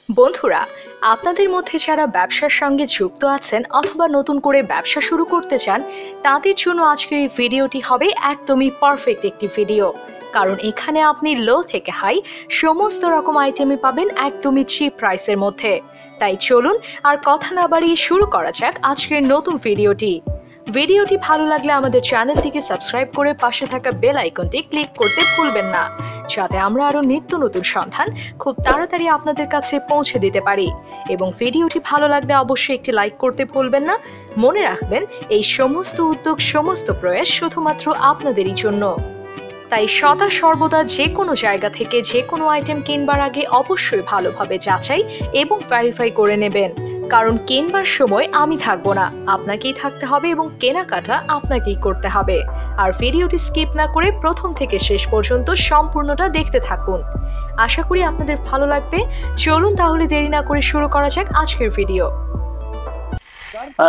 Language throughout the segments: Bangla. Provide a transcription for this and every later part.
বন্ধুরা, আপনাদের মধ্যে যারা ব্যবসার সঙ্গে যুক্ত আছেন অথবা নতুন করে ব্যবসা শুরু করতে চান, তাদের জন্য আজকের এই ভিডিওটি হবে একদমই পারফেক্ট একটি ভিডিও। কারণ এখানে আপনি লো থেকে হাই সমস্ত রকম আইটেমই পাবেন একদমই চিপ প্রাইসের মধ্যে। তাই চলুন আর কথা না বাড়িয়ে শুরু করা যাক আজকের নতুন ভিডিওটি ভালো লাগলে আমাদের চ্যানেলটিকে সাবস্ক্রাইব করে পাশে থাকা বেল আইকনটি ক্লিক করতে ভুলবেন না, যাতে আমরা আরো নিত্য নতুন সন্ধান খুব তাড়াতাড়ি আপনাদের কাছে পৌঁছে দিতে পারি। এবং ভিডিওটি ভালো লাগলে অবশ্যই একটি লাইক করতে ভুলবেন না। মনে রাখবেন, এই সমস্ত উদ্যোগ, সমস্ত প্রয়াস শুধুমাত্র আপনাদেরই জন্য। তাই সদা সর্বদা যে কোনো জায়গা থেকে যে কোনো আইটেম কিনবার আগে অবশ্যই ভালোভাবে যাচাই এবং ভেরিফাই করে নেবেন। কারণ কিনবার সময় আমি থাকবো না, আপনাকেই থাকতে হবে এবং কেনাকাটা আপনাকেই করতে হবে। আর ভিডিওটি স্কিপ না করে প্রথম থেকে শেষ পর্যন্ত সম্পূর্ণটা দেখতে থাকুন। আশা করি আপনাদের ভালো লাগবে। চলুন তাহলে দেরি না করে শুরু করা যাক আজকের ভিডিও।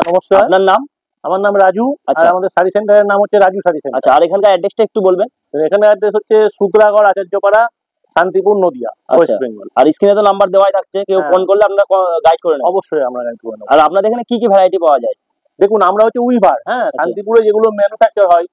নমস্কার, আপনার নাম? আমার নাম রাজু। আচ্ছা, আমাদের শাড়ি সেন্টারের নাম হচ্ছে রাজু শাড়ি সেন্টার। আচ্ছা, আর এখানকার অ্যাড্রেসটা একটু বলবেন? এখানে অ্যাড্রেস হচ্ছে সুতরাগড়, আচার্যপাড়া, শান্তিপুর, নদিয়া, ওয়েস্ট বেঙ্গল। আর স্ক্রিনে তো নাম্বার দেওয়াই থাকছে, কেউ ফোন করলে আপনারা গাইড করে নেন। অবশ্যই আমরা গাইড করে নেব। আর আপনাদের এখানে কি কি ভ্যারাইটি পাওয়া যায়? দেখুন, আমরা হচ্ছে উইভার, শান্তিপুরে যেগুলো ম্যানুফ্যাকচার হয়,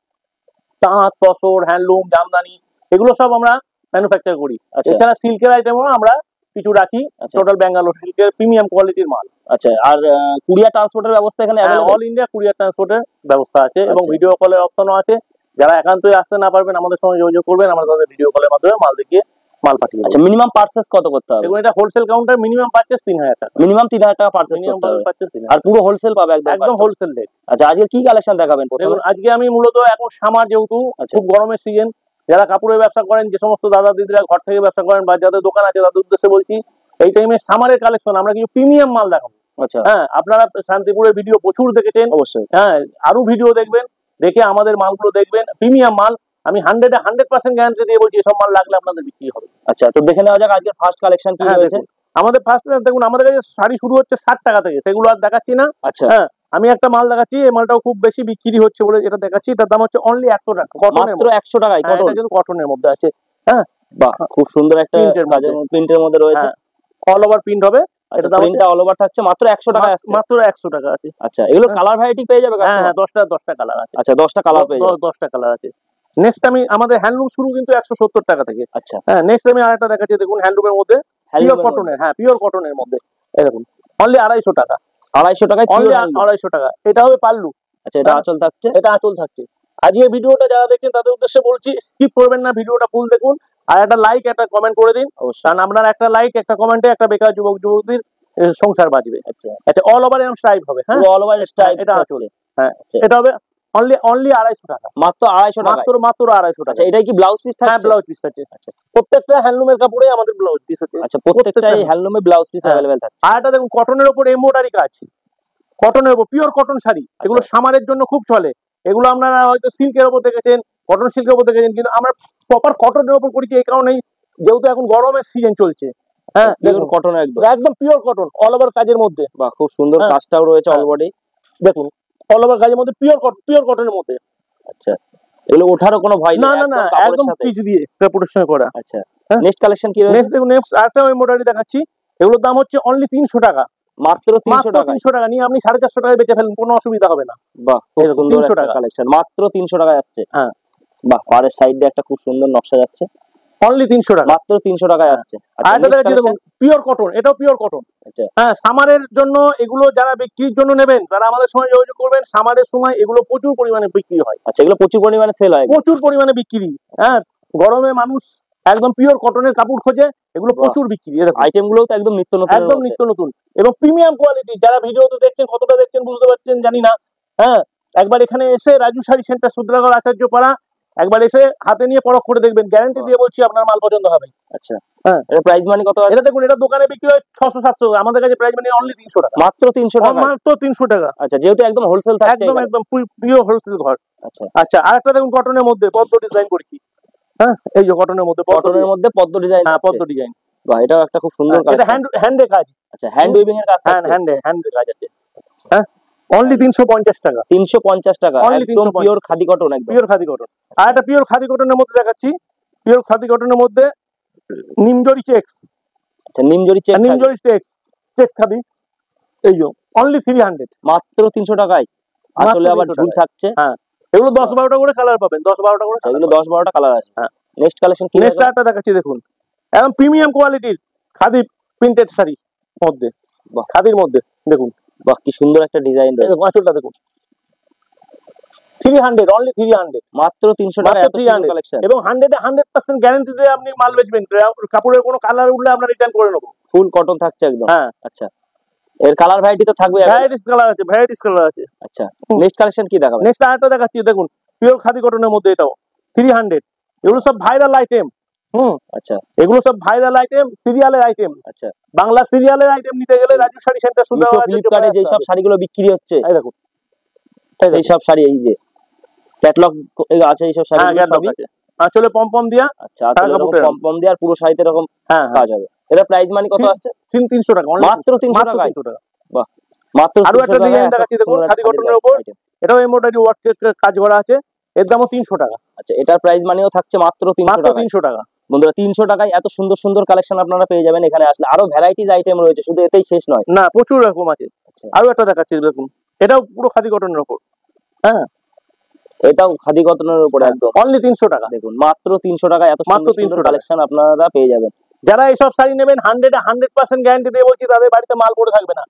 তাঁত, তসর, হ্যান্ডলুম, জামদানি, এগুলো সব আমরা ম্যানুফ্যাকচার করি। এছাড়া সিল্কের আইটেমও আমরা কিছু রাখি, টোটাল ব্যাঙ্গালোর সিল্কের প্রিমিয়াম কোয়ালিটির মাল। আচ্ছা, আর কুরিয়ার ট্রান্সপোর্টের ব্যবস্থা এখানে অল ইন্ডিয়া কুরিয়ার ট্রান্সপোর্টের ব্যবস্থা আছে এবং ভিডিও কলের অপশনও আছে। যারা একান্তই আসতে না পারবেন আমাদের সঙ্গে যোগাযোগ করবেন, আমরা তাদের ভিডিও কলের মাধ্যমে মাল দেখিয়ে মাল পাঠিয়ে দেব। আচ্ছা, মিনিমাম পারচেজ কত করতে হবে? দেখুন, এটা হোলসেল কাউন্টার, মিনিমাম পারচেজ 3000 টাকা। মিনিমাম 3000 টাকা পারচেজ করতে হবে। আর পুরো হোলসেল পাবে একদম হোলসেল রেট। আচ্ছা, আজকে কি কালেকশন দেখাবেন? দেখুন, আজকে আমি মূলত এখন সামার যেহেতু খুব গরমের সিজন, যারা কাপড়ের ব্যবসা করেন, যে সমস্ত দাদা দিদিরা ঘর থেকে ব্যবসা করেন বা যাদের দোকান আছে তাদের উদ্দেশ্যে বলছি, এই টাইমে সামারের কালেকশন আমরা কিছু প্রিমিয়াম মাল দেখাবো। আচ্ছা, আপনারা শান্তিপুরের ভিডিও প্রচুর দেখেছেন, অবশ্যই আরো ভিডিও দেখবেন, দেখে আমাদের মালগুলো দেখবেন। প্রিমিয়াম মাল, আমি 100% গ্যারান্টি দিয়ে বলছি, এসব মাল লাগলে আপনাদের বিক্রি হবে। আচ্ছা, তো দেখে নেওয়া যাক আজকে ফার্স্ট কালেকশন কি রয়েছে। আমাদের ফার্স্ট দেখুন, আমাদের কাছে শাড়ি শুরু হচ্ছে 60 টাকা থেকে, সেগুলো আর দেখাচ্ছি না। আচ্ছা, আমি একটা মাল দেখাচ্ছি, এই মালটাও খুব বেশি বিক্রি হচ্ছে বলে যেটা দেখাচ্ছি, এটার দাম হচ্ছে অনলি 100 টাকা। মাত্র 100 টাকায় কটনের মধ্যে আছে। বাহ, খুব সুন্দর একটা প্রিন্টের মধ্যে রয়েছে, অল ওভার প্রিন্ট হবে। এটা প্রিন্টটা অল ওভার থাকছে, মাত্র 100 টাকা আছে। মাত্র 100 টাকা আছে। আচ্ছা, এগুলো কালার ভ্যারাইটি পেয়ে যাবে? হ্যাঁ, 10টা কালার আছে। আচ্ছা, 10টা কালার পেয়ে যাবে। 10টা কালার আছে। নেক্সট আমি আমাদের হ্যান্ডলুম শুরু কিন্তু 170 টাকা থেকে। আচ্ছা, নেক্সট আমি আরেকটা দেখাচ্ছি, দেখুন হ্যান্ডলুমের মধ্যে পিওর কটনের, পিওর কটনের মধ্যে, এই দেখুন অনলি 250 টাকা। 250 টাকায় অনলি 250 টাকা। এটা হবে পাল্লু। আচ্ছা, এটা আঁচল থাকছে। এটা আঁচল থাকছে। আজকে ভিডিওটা যারা দেখছেন তাদের উদ্দেশ্যে বলছি, স্কিপ করবেন না, ভিডিওটা ফুল দেখুন। আর একটা লাইক, একটা কমেন্ট করে দিন, কারণ আপনার একটা লাইক, একটা কমেন্টে একটা বেকার যুবক যুবতীর সংসার বাঁচবে। আচ্ছা, অল ওভার এরকম স্ট্রাইপ হবে। All over stripe. এটা আঁচল। এটা হবে অনলি 250 টাকা। মাত্র 250 টাকা। মাত্র 250 টাকা। আচ্ছা, এটাই কি ব্লাউজ পিস থাকছে? ব্লাউজ পিস আছে। আচ্ছা, প্রত্যেকটা হ্যান্ডলুমের কাপড়ে আমাদের ব্লাউজ পিস আছে। আচ্ছা, প্রত্যেকটাই হ্যান্ডলুমে ব্লাউজ পিস अवेलेबल থাকছে। আর এটা দেখুন, কটনের উপর এমব্রয়ডারি কাজ, কটনের উপর পিওর কটন শাড়ি। এগুলো সামারের জন্য খুব চলে। এগুলো আপনারা হয়তো সিল্কের উপর দেখেছেন, কটন সিল্কের উপর দেখেছেন, কিন্তু আমরা প্রপার কটনের উপর করেছি এই কারণেই, যেহেতু এখন গরমের সিজন চলছে। পিওর কটন, একদম পিওর কটন, অল ওভার কাজের মধ্যে। বাহ, খুব সুন্দর কাজটাও রয়েছে অল বডি। দেখুন, অল ওভার কাজের মধ্যে পিওর কটনের মধ্যে। আচ্ছা, এগুলো ওঠারও কোনো ভয় নেই? না, একদম স্টিচ দিয়ে প্রোটেকশন করা। আচ্ছা, নেক্সট কালেকশন কি রয়েছে? নেক্সট দেখুন, নেক্সট আরেকটা এমব্রয়ডারি দেখাচ্ছি। এগুলোর দাম হচ্ছে অনলি 300 টাকা। মাত্র 300 টাকা। 300 টাকা নিয়ে আপনি 450 টাকায় বেচে ফেলেন, কোনো অসুবিধা হবে না। বাহ, খুব সুন্দর একটা কালেকশন, মাত্র 300 টাকায় আসছে। বাহ, পাড়ের সাইড দিয়ে একটা খুব সুন্দর নকশা যাচ্ছে, অনলি 300 টাকা। মাত্র 300 টাকায় আসছে। আর এটা দেখাচ্ছি, দেখুন পিওর কটন, এটাও পিওর কটন। আচ্ছা, সামারের জন্য এগুলো যারা বিক্রির জন্য নেবেন তারা আমাদের সঙ্গে যোগাযোগ করবেন। সামারের সময় এগুলো প্রচুর পরিমাণে বিক্রি হয়। আচ্ছা, এগুলো প্রচুর পরিমাণে সেল হয়? প্রচুর পরিমাণে বিক্রি। গরমে মানুষ একদম পিওর কটনের কাপড় খোঁজে, এগুলো প্রচুর বিক্রি। আইটেম গুলো তো একদম নিত্য নতুন এবং প্রিমিয়াম কোয়ালিটি। যারা ভিডিওতে দেখছেন, কতটা দেখছেন বুঝতে পারছেন জানি না। একবার এখানে এসে রাজু শাড়ি সেন্টার, সুদ্রাগড়, আচার্যপাড়া, একবার এসে হাতে নিয়ে পরখ করে দেখবেন, গ্যারান্টি দিয়ে বলছি আপনার মাল পছন্দ হবে। আচ্ছা, এটা প্রাইস মানি কত আছে? এটা দেখুন, এটা দোকানে বিক্রি হয় 600-700, আমাদের কাছে প্রাইস মানি অনলি 300 টাকা। মাত্র 300 টাকা। মাত্র 300 টাকা। আচ্ছা, যেহেতু একদম হোলসেল থাকছে, একদম পিওর হোলসেল ঘর। আচ্ছা, আরেকটা দেখুন, কটনের মধ্যে পদ্ম ডিজাইন করেছি। এই যে কটনের মধ্যে পদ্ম ডিজাইন। পদ্ম ডিজাইন। বাহ, এটাও একটা খুব সুন্দর কাজ। এটা হ্যান্ডে কাজ। আচ্ছা, হ্যান্ড উইভিং এর কাজ আছে। হ্যান্ডে কাজ আছে। অনলি 350 টাকা। 350 টাকা, একদম pure khadi cotton. Pure khadi cotton. আর একটা পিওর খাদি কটনের মধ্যে দেখাচ্ছি, পিওর খাদি কটনের মধ্যে নিমজরি চেক্স। আচ্ছা নিমজরি চেক, নিমজরি চেক খাদি, এই যে অনলি 300, মাত্র 300 টাকায়। আসলে আবার ঝুল থাকছে। হ্যাঁ, এগুলো 10-12টা করে কালার পাবেন, 10-12টা করে। এগুলো 10-12টা কালার আছে। হ্যাঁ, নেক্সট কালেকশন কি? নেক্সট একটা দেখাচ্ছি দেখুন, একদম প্রিমিয়াম কোয়ালিটির খাদি প্রিন্টেড শাড়ি মধ্যে, খাদির মধ্যে দেখুন, বাহ কি সুন্দর একটা ডিজাইন রয়েছে। আঁচলটা দেখুন, 300, অনলি 300, মাত্র 300 টাকা এত সুন্দর কালেকশন। এবং 100% গ্যারান্টি দিয়ে আপনি মাল বেচবেন, কাপড়ের কোনো কালার উঠলে আমরা রিটার্ন করে নেবো। ফুল কটন থাকছে একদম। হ্যাঁ, আচ্ছা এর কালার ভ্যারাইটি তো থাকবে, ভ্যারাইটিস কালার আছে, ভ্যারাইটিস কালার আছে। আচ্ছা নেক্সট কালেকশন কি দেখাবেন? নেক্সট আরেকটা দেখাচ্ছি দেখুন, পিওর খাদি কটনের মধ্যে, এটাও 300, এগুলো সব ভাইরাল আইটেম। আচ্ছা এগুলো সব ভাইরাল আইটেম, সিরিয়ালের আইটেম। আচ্ছা বাংলা সিরিয়ালের আইটেম নিতে গেলে রাজু শাড়ি সেন্টার শুধু ফ্লিপকার্টে যেই সব শাড়িগুলো বিক্রি হচ্ছে, এই দেখুন, এই সব শাড়ি, এই যে ক্যাটালগ আছে, এই সব শাড়ি সবই আঁচলে পমপম দিয়া। আচ্ছা আঁচলে পমপম দিয়া আর পুরো শাড়িতে এরকম কাজ হবে। এটা প্রাইস মানি কত আসছে? 300 টাকা, মাত্র 300 টাকা। বাহ, মাত্র। আরো একটা ডিজাইন দেখাচ্ছি দেখুন, খাদি কটনের উপর, এটাও এমব্রয়ডারি ওয়ার্ক কাজ করা আছে, এর দামও 300 টাকা। আচ্ছা এটার প্রাইস মানিও থাকছে মাত্র 300 টাকা। বন্ধুরা 300 টাকায় এত সুন্দর সুন্দর কালেকশন আপনারা পেয়ে যাবেন এখানে আসলে। আরো ভ্যারাইটিস আইটেম রয়েছে, শুধু এতেই শেষ নয়, না প্রচুর রকম আছে। আরো একটা দেখাচ্ছি দেখুন, এটাও পুরো খাদি কটনের উপর। হ্যাঁ, এটাও খাদি কটনের উপর একদম অনলি 300 টাকা। দেখুন মাত্র 300 টাকায় এত সুন্দর কালেকশন আপনারা পেয়ে যাবেন। যারা এইসব শাড়ি নেবেন 100% গ্যারান্টি দিয়ে বলছি, তাদের বাড়িতে মাল পড়ে থাকবে না।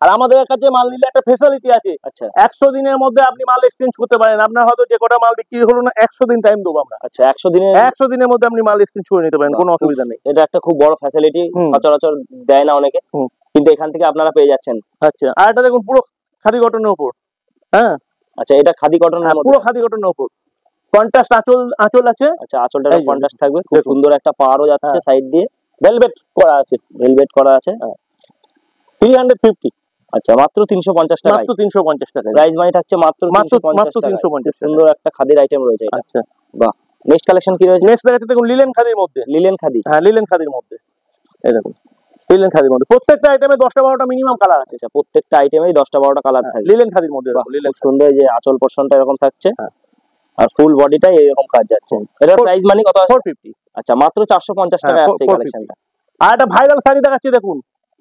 আর আমাদের কাছে মাল নিলে একটা ফেসিলিটি আছে। আচ্ছা 100 দিনের মধ্যে আপনি মাল এক্সচেঞ্জ করতে পারেন। আপনার হয়তো যে কটা মাল বিক্রি হলো না, 100 দিন টাইম দেবো আমরা। আচ্ছা 100 দিনের মধ্যে আপনি মাল এক্সচেঞ্জ করে নিতে পারেন, কোনো অসুবিধা নেই। এটা একটা খুব বড় ফ্যাসিলিটি, সচরাচর দেয় না অনেকে, কিন্তু এখান থেকে আপনারা পেয়ে যাচ্ছেন। আচ্ছা আর এটা দেখুন, পুরো খাদি কটনের উপর। হ্যাঁ, আচ্ছা এটা খাদি কটনের মধ্যে, পুরো খাদি কটনের উপর, কন্ট্রাস্ট আঁচল আছে। আচ্ছা আঁচলটা কন্ট্রাস্ট থাকবে, খুব সুন্দর একটা পাড়ও যাচ্ছে সাইড দিয়ে, ভেলভেট করা আছে, 350। আচ্ছা মাত্র 350 টাকা, মাত্র 350 টাকা প্রাইস মানি থাকছে মাত্র 350। সুন্দর একটা খাদির আইটেম রয়েছে। আচ্ছা বাহ, নেক্সট কালেকশন কি রয়েছে? নেক্সট দেখাচ্ছি দেখুন, লিলেন খাদির মধ্যে। লিলেন খাদি, হ্যাঁ লিলেন খাদির মধ্যে, এই দেখুন লিলেন খাদির মধ্যে প্রত্যেকটা আইটেমে 10টা-12টা মিনিমাম কালার আছে। আচ্ছা প্রত্যেকটা আইটেমেই 10টা-12টা কালার থাকে লিলেন খাদির মধ্যে। খুব সুন্দর, যে আঁচল পোরশনটা এরকম থাকছে আর ফুল বডিটা এরকম কাজ যাচ্ছে। এটার প্রাইস মানি কত আছে? 450। আচ্ছা মাত্র 450 টাকা আসছে এই কালেকশনটা। আর একটা ভাইরাল শাড়ি দেখাচ্ছি দেখুন,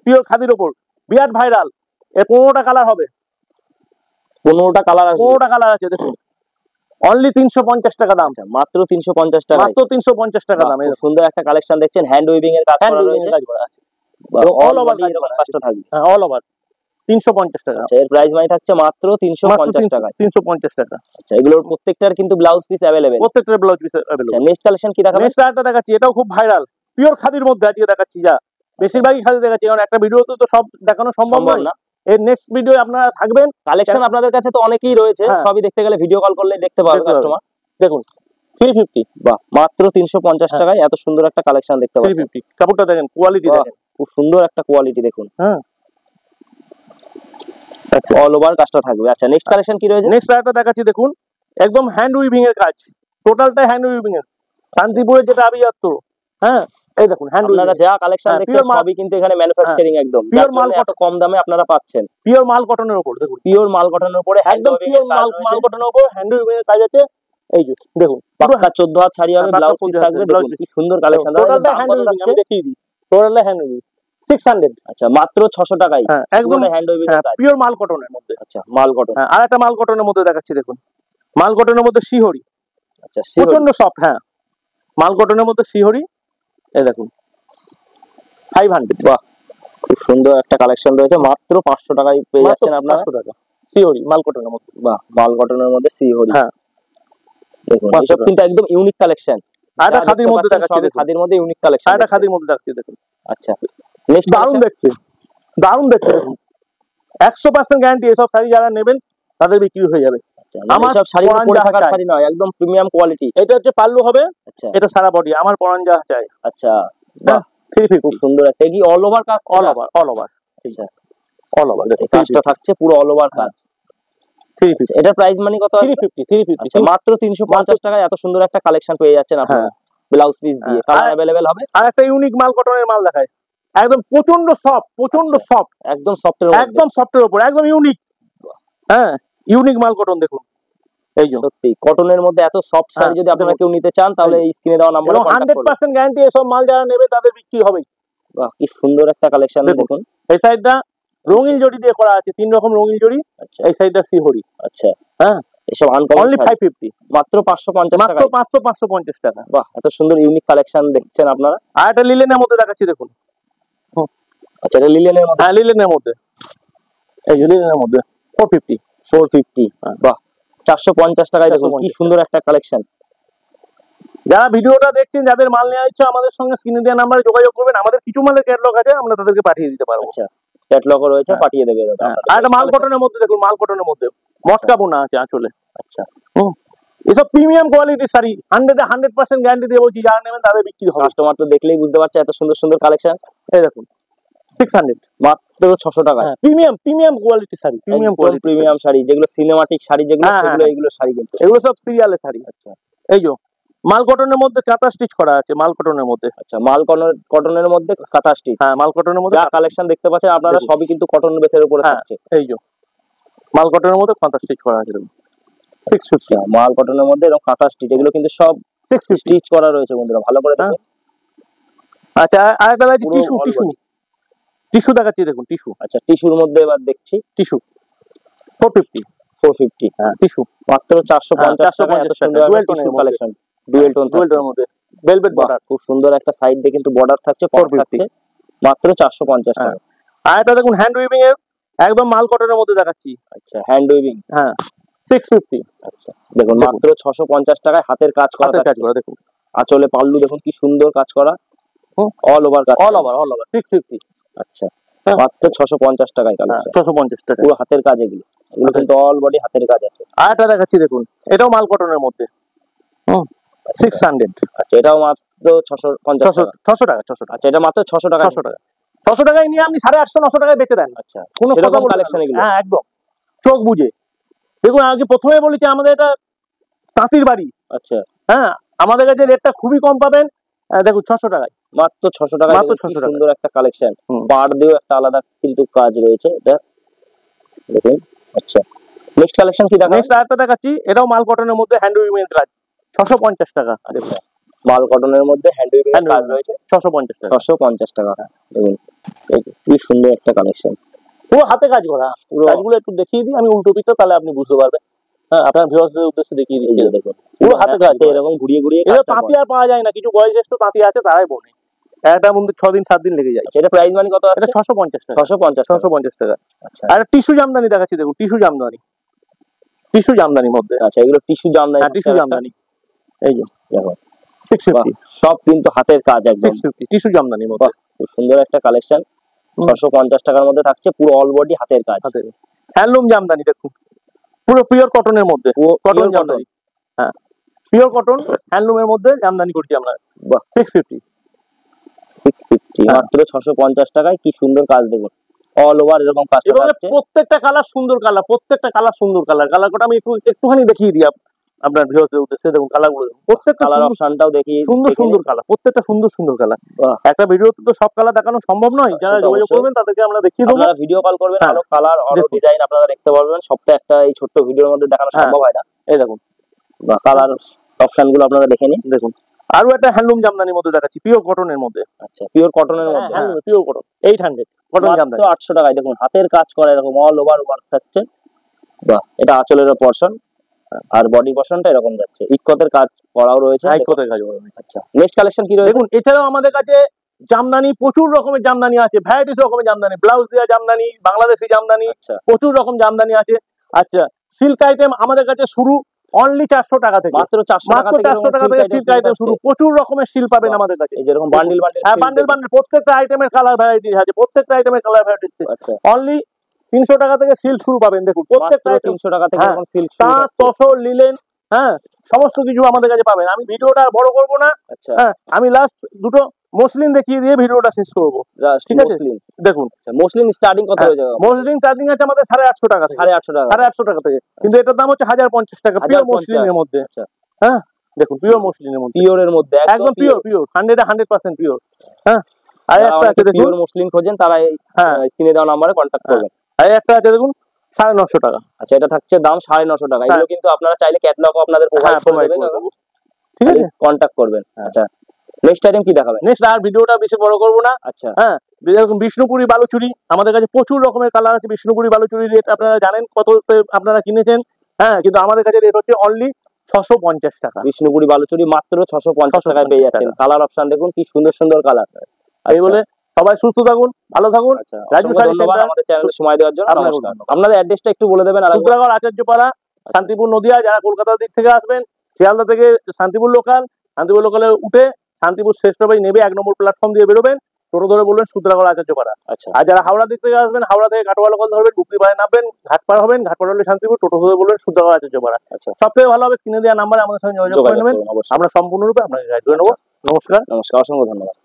পিওর খাদির উপর, বিরাট ভাইরাল। এর 15টা কালার হবে, 15টা কালার আছে, 15টা কালার আছে দেখুন, অনলি 350 টাকা দাম। মাত্র 350 টাকা, মাত্র 350 টাকা দাম। সুন্দর একটা কালেকশন দেখছেন, হ্যান্ড উইভিং এর কাজ করা রয়েছে, অল ওভার কাজটা থাকবে। হ্যাঁ অল ওভার 350 টাকা। আচ্ছা এর প্রাইস মানি থাকছে মাত্র 350 টাকা। 350 টাকা। আচ্ছা এগুলোর প্রত্যেকটার কিন্তু ব্লাউজ পিস अवेलेबल, প্রত্যেকটার ব্লাউজ পিস अवेलेबल। আচ্ছা নেক্সট কালেকশন কি দেখাবো? নেক্সট আরেকটা দেখাচ্ছি, এটাও খুব ভাইরাল, পিওর খাদির মধ্যে আজকে দেখাচ্ছি। যা বেশিরভাগই খাদি দেখাচ্ছি, কারণ একটা ভিডিওতে তো সব দেখানো সম্ভব না। এর নেক্সট ভিডিও আপনারা থাকবেন। কালেকশন আপনাদের কাছে তো অনেকই রয়েছে, সবই দেখতে গেলে ভিডিও কল করলে দেখতে পাবে কাস্টমার। দেখুন 350। বাহ, মাত্র 350 টাকায় এত সুন্দর একটা কালেকশন দেখতে পাচ্ছেন। 350। কাপড়টা দেখেন, কোয়ালিটি দেখেন, খুব সুন্দর একটা কোয়ালিটি দেখুন। হ্যাঁ অল ওভার কাজটা থাকবে। আচ্ছা নেক্সট কালেকশন কি রয়েছে? নেক্সট আরেকটা দেখাচ্ছি দেখুন, একদম হ্যান্ড উইভিং এর কাজ, টোটালটা হ্যান্ড উইভিং এর, শান্তিপুরের যেটা আবিয়াত্ত। হ্যাঁ এই দেখুন হ্যান্ড উইভিং, আপনারা যা কালেকশন দেখছেন সবই কিন্তু এখানে ম্যানুফ্যাকচারিং একদম, পিওর মাল, এত কম দামে আপনারা পাচ্ছেন। পিওর মাল কটনের উপর দেখুন, পিওর মাল কটনের উপরে একদম পিওর মাল কটনের উপর হ্যান্ড উইভিং এর কাজ আছে। এই যে দেখুন, পাক্কা 14 হাত শাড়ি হবে, ব্লাউজ পিস থাকবে, দেখুন কি সুন্দর কালেকশন। টোটালটা হ্যান্ড উইভিং, আমি দেখিয়ে দিই, টোটালটা হ্যান্ড উইভিং 600। আচ্ছা মাত্র 600 টাকায় একদম হ্যান্ড উইভিং এর কাজ, পিওর মাল কটনের মধ্যে। আচ্ছা মাল কটন। আর একটা মাল কটনের মধ্যে দেখাচ্ছি দেখুন, মাল কটনের মধ্যে শিহরি। আচ্ছা প্রচন্ড সফট। হ্যাঁ মাল কটনের মধ্যে শিহরি, এই দেখুন 500। বাহ, খুব সুন্দর একটা কালেকশন রয়েছে, মাত্র 500 টাকায় পেয়ে যাচ্ছেন আপনারা। 500 টাকা শিহরি মাল কটনের মধ্যে। বাহ, মাল কটনের মধ্যে শিহরি। হ্যাঁ দেখুন এসব কিন্তু একদম ইউনিক কালেকশন। আর একটা খাদির মধ্যে দেখাচ্ছি, খাদির মধ্যে ইউনিক কালেকশন। আর একটা খাদির মধ্যে দেখাচ্ছি দেখুন। আচ্ছা নেক্সট দারুণ দেখতে, দারুণ দেখতে দেখুন, 100% গ্যারান্টি। এসব শাড়ি যারা নেবেন তাদের বিক্রি হয়ে যাবে। আমার সব শাড়ি পরে থাকার শাড়ি নয়, একদম প্রিমিয়াম কোয়ালিটি। এটা হচ্ছে পাল্লু হবে। আচ্ছা এটা সারা বডি, আমার পরান যা চাই। আচ্ছা বাহ, 350। খুব সুন্দর একটা, কি অল ওভার কাজ? All over, all over. আচ্ছা অল ওভার কাজটা থাকছে পুরো অল ওভার কাজ। 350। এটা প্রাইস মানি কত? 350। আচ্ছা মাত্র 350 টাকায় এত সুন্দর একটা কালেকশন পেয়ে যাচ্ছেন আপনারা, ব্লাউজ পিস দিয়ে। কালার अवेलेबल হবে। আর একটা ইউনিক মাল কটনের মাল দেখায়, একদম প্রচন্ড সফট, প্রচন্ড সফট, একদম সফটের উপর, একদম সফটের উপর, একদম ইউনিক। হ্যাঁ ইউনিক মাল কটন দেখুন, এই যে সত্যি কটনের মধ্যে এত সফট শাড়ি যদি আপনারা কেউ নিতে চান, তাহলে এই স্ক্রিনে দেওয়া নম্বরে কন্টাক্ট করুন। 100% গ্যারান্টি। এসব মাল যারা নেবে তাদের বিক্রি হবে। বাহ কি সুন্দর একটা কালেকশন দেখুন। এই সাইডটা রঙিন জড়ি দিয়ে করা আছে, 3 রকম রঙিন জড়ি। আচ্ছা এই সাইডটা সিহরি। আচ্ছা হ্যাঁ এসব আনকমন অনলি 550, মাত্র 550 মাত্র টাকা। 550 টাকা। বাহ এত সুন্দর ইউনিক কালেকশন দেখছেন আপনারা। আর এটা লিলেনের মধ্যে দেখাচ্ছি দেখুন। আচ্ছা এটা লিলেনের মধ্যে? হ্যাঁ লিলেনের মধ্যে, এই যে লিলেনের মধ্যে 450। 450 বাহ 450 টাকায় দেখুন কি সুন্দর একটা কালেকশন। যারা ভিডিওটা দেখছেন, যাদের মাল নেওয়ার ইচ্ছা আমাদের সঙ্গে স্ক্রিনে দেওয়া নাম্বারে যোগাযোগ করবেন। আমাদের কিছু মালের ক্যাটালগ আছে, আমরা তাদেরকে পাঠিয়ে দিতে পারবো। আচ্ছা ক্যাটালগও রয়েছে, পাঠিয়ে দেবে দাদা। আর এটা মাল কটনের মধ্যে দেখুন, মাল কটনের মধ্যে মটকা বোনা আছে আঁচলে। আচ্ছা এসব প্রিমিয়াম কোয়ালিটির শাড়ি, 100% গ্যারান্টি দিয়ে বলছি, যারা নেবেন তাদের বিক্রি হবে। কাস্টমার তো দেখলেই বুঝতে পারছে এত সুন্দর সুন্দর কালেকশন। এই দেখুন 600, মাত্র 600 টাকা। প্রিমিয়াম কোয়ালিটির শাড়ি, প্রিমিয়াম শাড়ি যেগুলো সিনেমাটিক শাড়ি যেগুলো, সেগুলো এইগুলো শাড়ি কিন্তু এগুলো সব সিরিয়ালের শাড়ি। আচ্ছা এই যে মাল কটনের মধ্যে কাঁথা স্টিচ করা আছে, মাল কটনের মধ্যে। আচ্ছা মাল কটনের মধ্যে কাঁথা স্টিচ। হ্যাঁ মাল কটনের মধ্যে যা কালেকশন দেখতে পাচ্ছেন আপনারা সবই কিন্তু কটন বেসের উপরে থাকছে। এই যে মাল কটনের মধ্যে কাঁথা স্টিচ করা আছে 650। মাল কটনের মধ্যে এরকম কাঁথা স্টিচ, এগুলো কিন্তু সব 650 স্টিচ করা রয়েছে বন্ধুরা, ভালো করে দেখুন। আচ্ছা আরেকটা আছে টিস্যু দেখাচ্ছি দেখুন, টিস্যু। আচ্ছা টিস্যুর মধ্যে এবার দেখছি টিস্যু 450। হ্যাঁ টিস্যু মাত্র 450 টাকা। এত সুন্দর ডুয়েল টোনের কালেকশন, ডুয়েল টোনের মধ্যে ভেলভেট বর্ডার, খুব সুন্দর একটা সাইড দিয়ে কিন্তু বর্ডার থাকছে, 450 মাত্র 450 টাকা। আর এটা দেখুন হ্যান্ড উইভিং এর একদম মাল কটনের মধ্যে দেখাচ্ছি। আচ্ছা হ্যান্ড উইভিং, হ্যাঁ 650। আচ্ছা দেখুন মাত্র 650 টাকায় হাতের কাজ করা দেখুন। আঁচলে পাল্লু দেখুন কি সুন্দর কাজ করা, অল ওভার কাজ, অল ওভার 650। আচ্ছা মাত্র 650 টাকায় কালেকশন, 650 টাকা পুরো হাতের কাজ। এগুলো কিন্তু অল বডি হাতের কাজ আছে। আর এটা দেখাচ্ছি দেখুন, এটাও মাল কটনের মধ্যে 600। আচ্ছা এটাও মাত্র 650 টাকা। আচ্ছা এটা মাত্র 600 টাকা। 600 টাকায় নিয়ে আপনি 850 900 টাকায় বেচে দেন। আচ্ছা কোনো এরকম কালেকশন এগুলো? হ্যাঁ একদম চোখ বুঝে দেখুন। আগে প্রথমে বলেছি আমাদের এটা তাঁতির বাড়ি। আচ্ছা হ্যাঁ আমাদের কাছে রেটটা খুবই কম পাবেন। দেখুন 600 টাকায়, মাত্র 600 টাকায়, মাত্র 600 টাকা। সুন্দর একটা কালেকশন, পাড় দিয়েও একটা আলাদা কিন্তু কাজ রয়েছে এটা দেখুন। আচ্ছা নেক্সট কালেকশন কি দেখাবো? নেক্সট আরেকটা দেখাচ্ছি, এটাও মাল কটনের মধ্যে হ্যান্ড উইভিং এর কাজ, 650 টাকা। আচ্ছা মাল কটনের মধ্যে হ্যান্ড উইভিং এর কাজ রয়েছে, 650 টাকা। 650 টাকা দেখুন। কি সুন্দর একটা কালেকশন, পুরো হাতে কাজ করা। কাজগুলো একটু দেখিয়ে দিই আমি উল্টো পিঠটা, তাহলে আপনি বুঝতে পারবেন। হ্যাঁ আপনার ভিউয়ারদের উদ্দেশ্যে দেখিয়ে দিচ্ছি দেখুন, পুরো হাতে কাজ এরকম ঘুরিয়ে তাঁতি আর পাওয়া যায় না, কিছু বয়োজ্যেষ্ঠ তাঁতি আছে তারাই বোনে। একটা মধ্যে 6 দিন 7 দিন লেগে যায়। এটা প্রাইস মানে কত আছে? এটা 650 টাকা। 650 টাকা। আচ্ছা আর টিস্যু জামদানি দেখাচ্ছি দেখুন, টিস্যু জামদানির মধ্যে। আচ্ছা এগুলো টিস্যু জামদানি, টিস্যু জামদানি এই যে দেখো 650, সব কিন্তু হাতের কাজ একদম। 650 টিস্যু জামদানির মধ্যে খুব সুন্দর একটা কালেকশন, 650 টাকার মধ্যে থাকছে, পুরো অল বডি হাতের কাজ। হ্যান্ডলুম জামদানি দেখুন, পুরো পিওর কটনের মধ্যে, কটন জামদানি। হ্যাঁ পিওর কটন হ্যান্ডলুমের মধ্যে জামদানি করছি আমরা। 650 মাত্র 650 টাকায় কি সুন্দর কাজ দেখুন, অল ওভার এরকম কাজ থাকছে। প্রত্যেকটা কালার সুন্দর কালার, কালার কোটা আমি একটুখানি দেখিয়ে দিই আপনার ভিউয়ারদের উদ্দেশ্যে। দেখুন কালারগুলো, প্রত্যেকটা কালার অপশনটাও দেখিয়ে সুন্দর কালার, প্রত্যেকটা সুন্দর কালার। একটা ভিডিওতে তো সব কালার দেখানো সম্ভব নয়, যারা যোগাযোগ করবেন তাদেরকে আমরা দেখিয়ে দেবো। আপনারা ভিডিও কল করবেন, আরো কালার আরো ডিজাইন আপনারা দেখতে পারবেন, সবটা একটা এই ছোট্ট ভিডিওর মধ্যে দেখানো সম্ভব হয় না। এই দেখুন কালার অপশনগুলো আপনারা দেখে নিন। দেখুন আরো একটা হ্যান্ডলুম জামদানির মধ্যে দেখাচ্ছি, পিওর কটনের মধ্যে। আচ্ছা পিওর কটনের মধ্যে, পিওর কটন 800 কটন জামদানি, 800 টাকায় দেখুন হাতের কাজ করা এরকম অল ওভার ওয়ার্ক থাকছে। বাহ এটা আঁচলের পোরশন, আর বডি পোরশনটা এরকম যাচ্ছে, ইক্কতের কাজ করাও রয়েছে। আচ্ছা নেক্সট কালেকশন কি রয়েছে? দেখুন এছাড়াও আমাদের কাছে জামদানি, প্রচুর রকমের জামদানি আছে, ভ্যারাইটিস রকমের জামদানি, ব্লাউজ দেওয়া জামদানি, বাংলাদেশি জামদানি, প্রচুর রকম জামদানি আছে। আচ্ছা সিল্ক আইটেম আমাদের কাছে শুরু অনলি 400 টাকা থেকে, মাত্র 400 টাকা থেকে সিল্ক আইটেম শুরু। প্রচুর রকমের সিল্ক পাবেন আমাদের কাছে, এই যেরকম বান্ডিল বান্ডেল প্রত্যেকটা আইটেমের কালার ভ্যারাইটি আছে, আচ্ছা অনলি 300 টাকা থেকে সিল্ক শুরু পাবেন। দেখুন প্রত্যেকটা 300 টাকা থেকে এখন সিল্ক, তাঁত, তসর, লিলেন, হ্যাঁ সমস্ত কিছু আমাদের কাছে পাবেন। আমি ভিডিওটা বড় করব না, হ্যাঁ আমি লাস্ট দুটো মসলিন দেখিয়ে দিয়ে ভিডিওটা শেষ করব, ঠিক আছে? দেখুন মসলিন স্টার্টিং কত হয়ে যাবে? মসলিন স্টার্টিং আছে আমাদের 850 টাকা থেকে, 850 টাকা থেকে, কিন্তু এটার দাম হচ্ছে 1050 টাকা পিওর মসলিনের মধ্যে। হ্যাঁ দেখুন পিওর মসলিনের মধ্যে, পিওরের মধ্যে একদম পিওর 100% পিওর। হ্যাঁ আর একটা আছে দেখুন, পিওর মসলিন খোঁজেন তারা স্ক্রিনে দেওয়া নম্বরে কন্টাক্ট করবেন। আর একটা আছে দেখুন 950 টাকা। আচ্ছা এটা থাকছে দাম 950 টাকা। এগুলো কিন্তু আপনারা চাইলে ক্যাটালগও আপনাদের প্রোভাইড করে দেবেন, ঠিক আছে? কন্টাক্ট করবেন। আচ্ছা নেক্সট আইটেম কি দেখাবেন? নেক্সট আর ভিডিওটা বেশি বড় করবো না। আচ্ছা, হ্যাঁ, যেরকম বিষ্ণুপুরি বালুচুরি আমাদের কাছে প্রচুর রকমের কালার আছে। বিষ্ণুপুরি বালুচুরি রেট আপনারা জানেন কত আপনারা কিনেছেন। হ্যাঁ, কিন্তু আমাদের কাছে রেট হচ্ছে অনলি 650 টাকা। বিষ্ণুপুরি বালুচুরি মাত্র 650 টাকায় পেয়ে যাচ্ছেন। কালার অপশন দেখুন কি সুন্দর সুন্দর কালার। এই বলে সবাই সুস্থ থাকুন, ভালো থাকুন। রাজু শাড়ি সেন্টার আমাদের চ্যানেলে সময় দেওয়ার জন্য নমস্কার। আপনাদের অ্যাড্রেসটা একটু বলে দেবেন। সূত্রাগড় আচার্যপাড়া, শান্তিপুর নদিয়া। যারা কলকাতার দিক থেকে আসবেন, শিয়ালদা থেকে শান্তিপুর লোকাল, শান্তিপুর লোকালে উঠে শান্তিপুর শেষ স্টপেজ নেবে 1 নম্বর প্ল্যাটফর্ম দিয়ে বেরোবেন, টোটো ধরে বলবেন সূত্রাগড় আচার্যপাড়া। আচ্ছা, আর যারা হাওড়া দিক থেকে আসবেন, হাওড়া থেকে কাটোয়া লোকাল ধরবেন, গুপ্তি পাড়ায় নামবেন, ঘাটপাড় হবেন, ঘাটপাড় হলে শান্তিপুর, টোটো ধরে বলবেন সূত্রাগড় আচার্যপাড়া। আচ্ছা, সবথেকে ভালো হবে স্ক্রিনে দেওয়া নাম্বারে আমাদের সঙ্গে যোগাযোগ করে নেবেন। আমরা সম্পূর্ণরূপে আপনাকে গাইড করে নেবো। নমস্কার। নমস্কার, অসংখ্য ধন্যবাদ।